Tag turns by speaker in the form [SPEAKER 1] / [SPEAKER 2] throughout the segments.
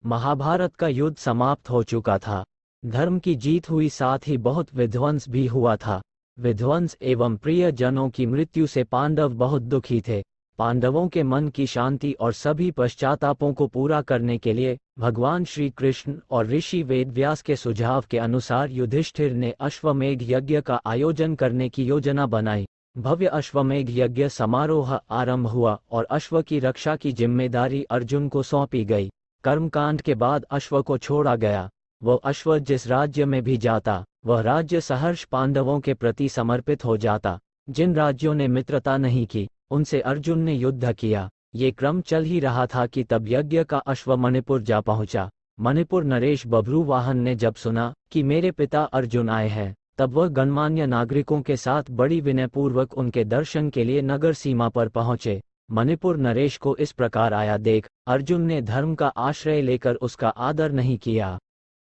[SPEAKER 1] महाभारत का युद्ध समाप्त हो चुका था। धर्म की जीत हुई, साथ ही बहुत विध्वंस भी हुआ था। विध्वंस एवं प्रिय जनों की मृत्यु से पांडव बहुत दुखी थे। पांडवों के मन की शांति और सभी पश्चातापों को पूरा करने के लिए भगवान श्री कृष्ण और ऋषि वेदव्यास के सुझाव के अनुसार युधिष्ठिर ने अश्वमेध यज्ञ का आयोजन करने की योजना बनाई। भव्य अश्वमेध यज्ञ समारोह आरंभ हुआ और अश्व की रक्षा की जिम्मेदारी अर्जुन को सौंपी गई। कर्मकांड के बाद अश्व को छोड़ा गया। वह अश्व जिस राज्य में भी जाता, वह राज्य सहर्ष पांडवों के प्रति समर्पित हो जाता। जिन राज्यों ने मित्रता नहीं की, उनसे अर्जुन ने युद्ध किया। ये क्रम चल ही रहा था कि तब यज्ञ का अश्व मणिपुर जा पहुंचा। मणिपुर नरेश बभ्रुवाहन ने जब सुना कि मेरे पिता अर्जुन आए हैं, तब वह गणमान्य नागरिकों के साथ बड़ी विनयपूर्वक उनके दर्शन के लिए नगर सीमा पर पहुंचे। मणिपुर नरेश को इस प्रकार आया देख अर्जुन ने धर्म का आश्रय लेकर उसका आदर नहीं किया।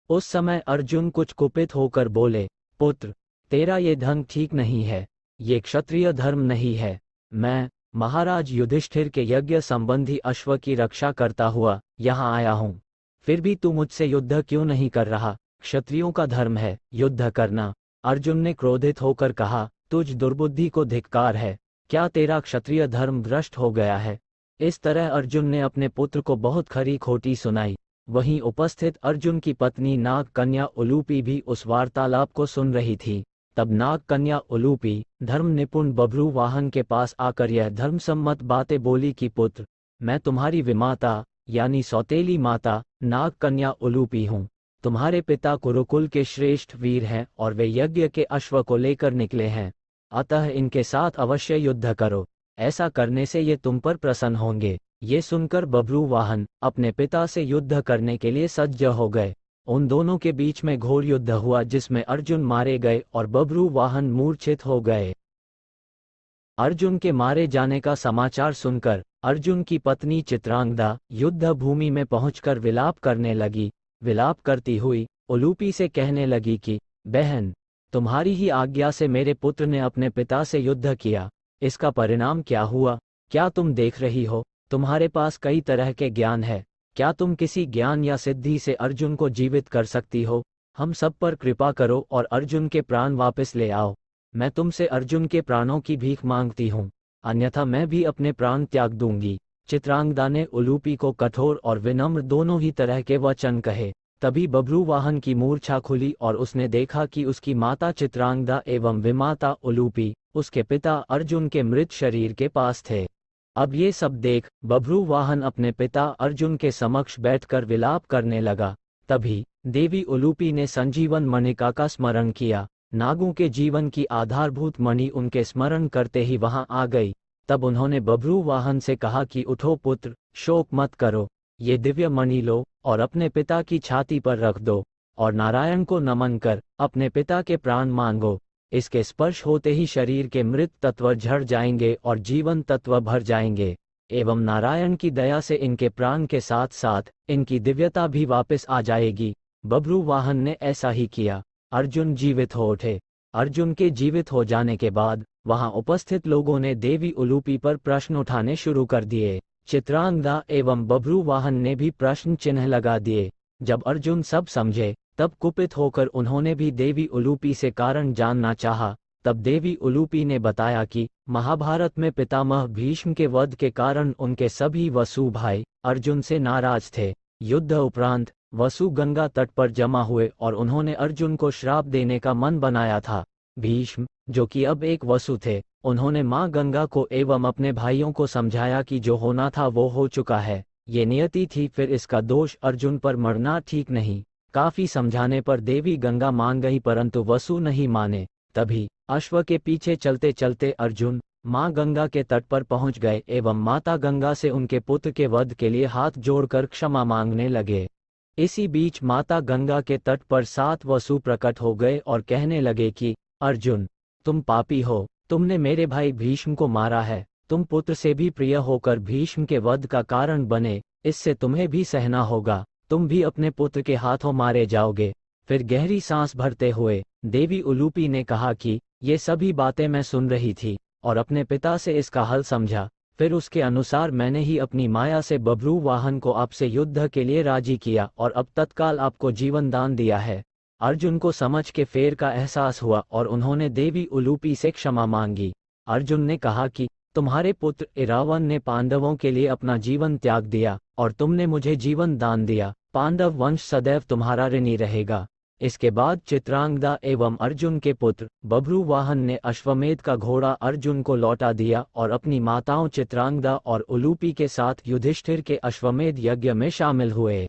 [SPEAKER 1] उस समय अर्जुन कुछ कुपित होकर बोले, पुत्र, तेरा ये ढंग ठीक नहीं है, ये क्षत्रिय धर्म नहीं है। मैं महाराज युधिष्ठिर के यज्ञ संबंधी अश्व की रक्षा करता हुआ यहाँ आया हूँ, फिर भी तू मुझसे युद्ध क्यों नहीं कर रहा? क्षत्रियों का धर्म है युद्ध करना। अर्जुन ने क्रोधित होकर कहा, तुझ दुर्बुद्धि को धिक्कार है, क्या तेरा क्षत्रिय धर्म भ्रष्ट हो गया है? इस तरह अर्जुन ने अपने पुत्र को बहुत खरी खोटी सुनाई। वहीं उपस्थित अर्जुन की पत्नी नाग कन्या उलूपी भी उस वार्तालाप को सुन रही थी। तब नाग कन्या उलूपी धर्म निपुण बभ्रुवाहन के पास आकर यह धर्मसम्मत बातें बोली कि पुत्र, मैं तुम्हारी विमाता यानी सौतेली माता नाग कन्या उलूपी हूँ। तुम्हारे पिता कुरुकुल के श्रेष्ठ वीर हैं और वे यज्ञ के अश्व को लेकर निकले हैं, अतः इनके साथ अवश्य युद्ध करो। ऐसा करने से ये तुम पर प्रसन्न होंगे। ये सुनकर बभ्रुवाहन अपने पिता से युद्ध करने के लिए सज्ज हो गए। उन दोनों के बीच में घोर युद्ध हुआ, जिसमें अर्जुन मारे गए और बभ्रुवाहन मूर्छित हो गए। अर्जुन के मारे जाने का समाचार सुनकर अर्जुन की पत्नी चित्रांगदा युद्ध भूमि में पहुंचकर विलाप करने लगी। विलाप करती हुई उलूपी से कहने लगी कि बहन, तुम्हारी ही आज्ञा से मेरे पुत्र ने अपने पिता से युद्ध किया, इसका परिणाम क्या हुआ? क्या तुम देख रही हो? तुम्हारे पास कई तरह के ज्ञान है, क्या तुम किसी ज्ञान या सिद्धि से अर्जुन को जीवित कर सकती हो? हम सब पर कृपा करो और अर्जुन के प्राण वापस ले आओ। मैं तुमसे अर्जुन के प्राणों की भीख मांगती हूँ, अन्यथा मैं भी अपने प्राण त्याग दूंगी। चित्रांगदा ने उलूपी को कठोर और विनम्र दोनों ही तरह के वचन कहे। तभी बभ्रुवाहन की मूर्छा खुली और उसने देखा कि उसकी माता चित्रांगदा एवं विमाता उलूपी उसके पिता अर्जुन के मृत शरीर के पास थे। अब ये सब देख बभ्रुवाहन अपने पिता अर्जुन के समक्ष बैठकर विलाप करने लगा। तभी देवी उलूपी ने संजीवन मणिका का स्मरण किया। नागों के जीवन की आधारभूत मणि उनके स्मरण करते ही वहां आ गई। तब उन्होंने बभ्रुवाहन से कहा कि उठो पुत्र, शोक मत करो, ये दिव्य मणि लो और अपने पिता की छाती पर रख दो और नारायण को नमन कर अपने पिता के प्राण मांगो। इसके स्पर्श होते ही शरीर के मृत तत्व झड़ जाएंगे और जीवन तत्व भर जाएंगे, एवं नारायण की दया से इनके प्राण के साथ साथ इनकी दिव्यता भी वापस आ जाएगी। बभ्रुवाहन ने ऐसा ही किया। अर्जुन जीवित हो उठे। अर्जुन के जीवित हो जाने के बाद वहां उपस्थित लोगों ने देवी उलूपी पर प्रश्न उठाने शुरू कर दिए। चित्रांगदा एवं बभ्रुवाहन ने भी प्रश्न चिन्ह लगा दिए। जब अर्जुन सब समझे, तब कुपित होकर उन्होंने भी देवी उलूपी से कारण जानना चाहा। तब देवी उलूपी ने बताया कि महाभारत में पितामह भीष्म के वध के कारण उनके सभी वसु भाई अर्जुन से नाराज थे। युद्ध उपरांत वसु गंगा तट पर जमा हुए और उन्होंने अर्जुन को श्राप देने का मन बनाया था। भीष्म, जो कि अब एक वसु थे, उन्होंने मां गंगा को एवं अपने भाइयों को समझाया कि जो होना था वो हो चुका है, ये नियति थी, फिर इसका दोष अर्जुन पर मरना ठीक नहीं। काफी समझाने पर देवी गंगा मान गई, परंतु वसु नहीं माने। तभी अश्व के पीछे चलते चलते अर्जुन मां गंगा के तट पर पहुंच गए एवं माता गंगा से उनके पुत्र के वध के लिए हाथ जोड़कर क्षमा मांगने लगे। इसी बीच माता गंगा के तट पर 7 वसु प्रकट हो गए और कहने लगे कि अर्जुन, तुम पापी हो, तुमने मेरे भाई भीष्म को मारा है। तुम पुत्र से भी प्रिय होकर भीष्म के वध का कारण बने, इससे तुम्हें भी सहना होगा। तुम भी अपने पुत्र के हाथों मारे जाओगे। फिर गहरी सांस भरते हुए देवी उलूपी ने कहा कि ये सभी बातें मैं सुन रही थी और अपने पिता से इसका हल समझा। फिर उसके अनुसार मैंने ही अपनी माया से बभ्रू वाहन को आपसे युद्ध के लिए राजी किया और अब तत्काल आपको जीवन दान दिया है। अर्जुन को समझ के फेर का एहसास हुआ और उन्होंने देवी उलूपी से क्षमा मांगी। अर्जुन ने कहा कि तुम्हारे पुत्र इरावन ने पांडवों के लिए अपना जीवन त्याग दिया और तुमने मुझे जीवन दान दिया। पांडव वंश सदैव तुम्हारा ऋणी रहेगा। इसके बाद चित्रांगदा एवं अर्जुन के पुत्र बभ्रू वाहन ने अश्वमेध का घोड़ा अर्जुन को लौटा दिया और अपनी माताओं चित्रांगदा और उलूपी के साथ युधिष्ठिर के अश्वमेध यज्ञ में शामिल हुए।